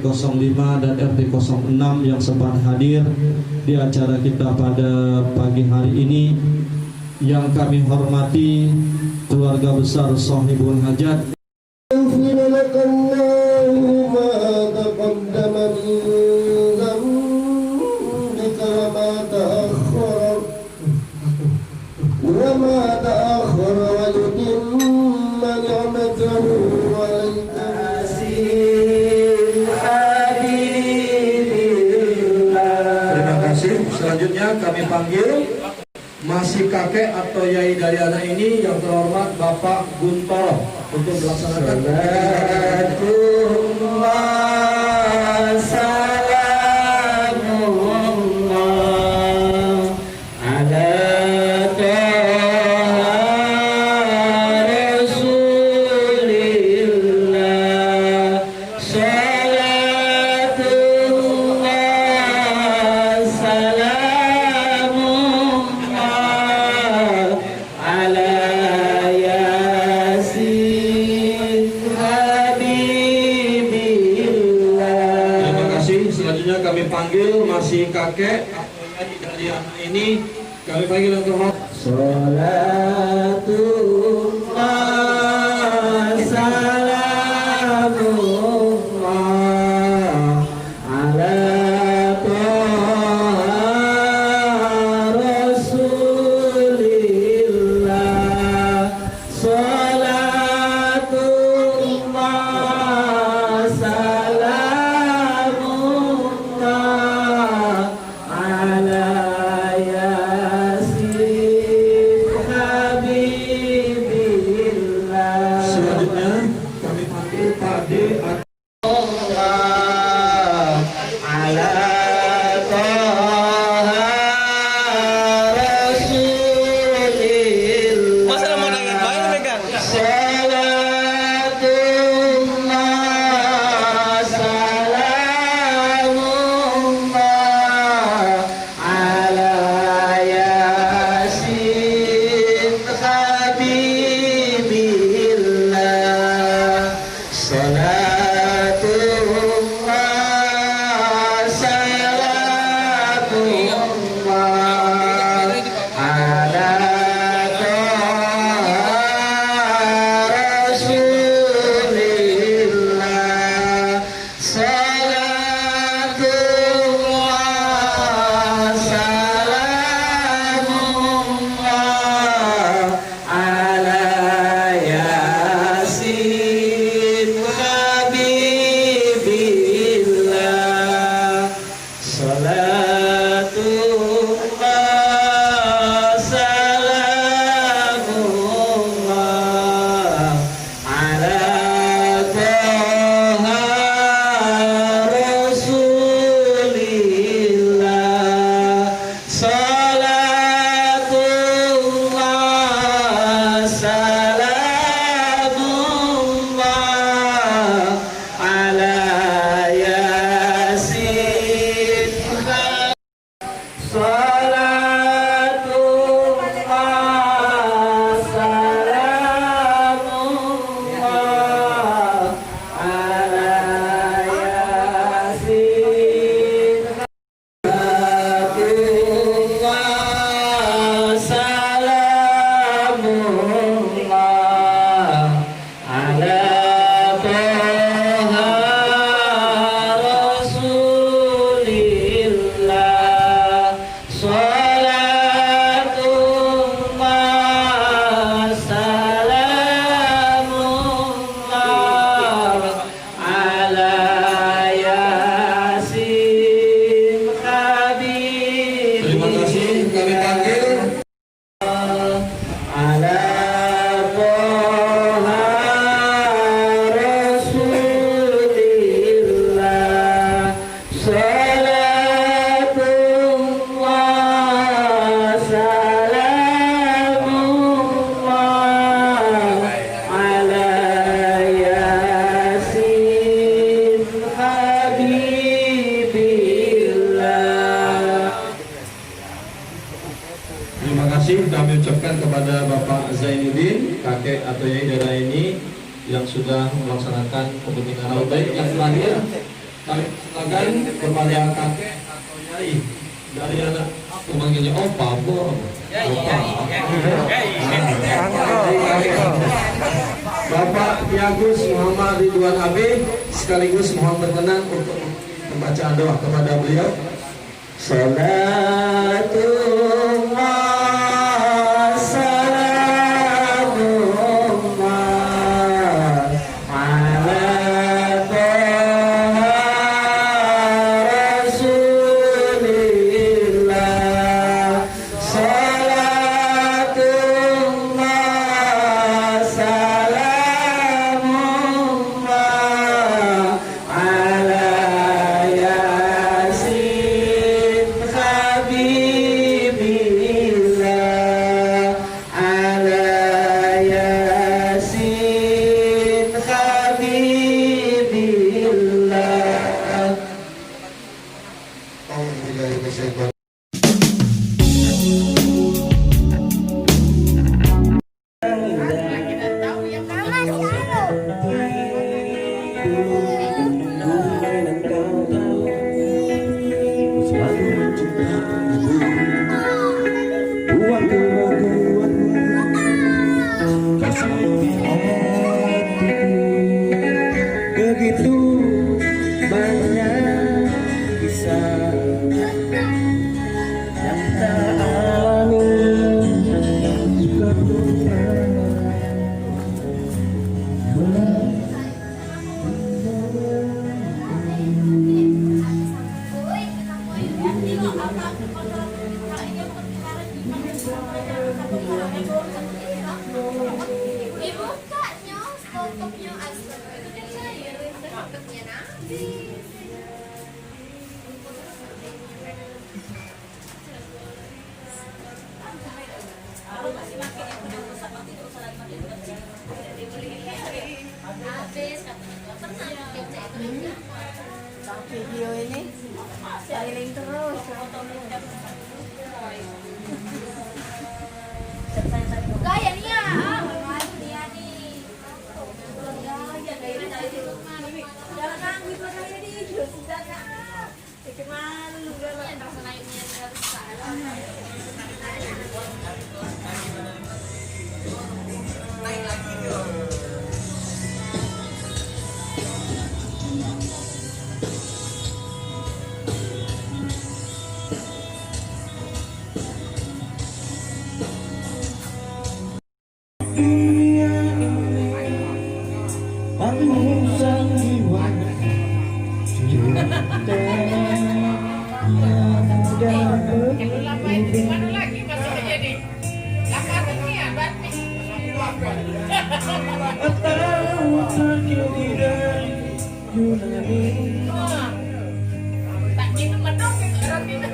05 dan RT 06 yang sempat hadir di acara kita pada pagi hari ini. Yang kami hormati keluarga besar Shahibul Hajat. Selanjutnya kami panggil masih kakek atau yai dari anak ini yang terhormat Bapak Guntoro untuk melaksanakan panggil masih kakek dari anak ini, kami panggil untuk Salatullah salamullah ala Taha Rasulillah. Salatullah salamullah ala Yasin Habibillah. Selanjutnya kami panggil Pak D ala Taha Rasulillah. Masa mau nangis main pegang? Salatullah salamullah ala Yasin Habibillah. Salatullah salamullah ala Taha Rasulillah. Salatullah salamullah ala Yasin Habibillah. Salatullah salamullah ala Taha Rasulillah. Salatullah salamullah ala Yasin. Salatullah salamullah ala Yasin. Salatullah salamullah ala Taha Rasulillah. Salatullah salamullah ala Yasin Habib. Terima kasih, kami panggil ala Taha Rasulillah. Salatullah salamullah ala Yasin Habibillah. Terima kasih kami ucapkan kepada Bapak Zainuddin, kakek atau yai daerah ini yang sudah melaksanakan kepentingan baik. Yang terakhir Lagan kepada kakek atau nyai dari anak aku manggilnya opa, opa. Bapak Ki Muhammad Ridwan Habib sekaligus mohon berkenan untuk pembacaan doa kepada beliau. Begitu banyak kisah yang tak alami kedua. Video ini styling terus. Gaya nih ya, dia nih. Jangan nangis makanya di jangan. Bikin malu udah terus naiknya harus salah. Naik lagi dong. Tak gitu medok orang ini.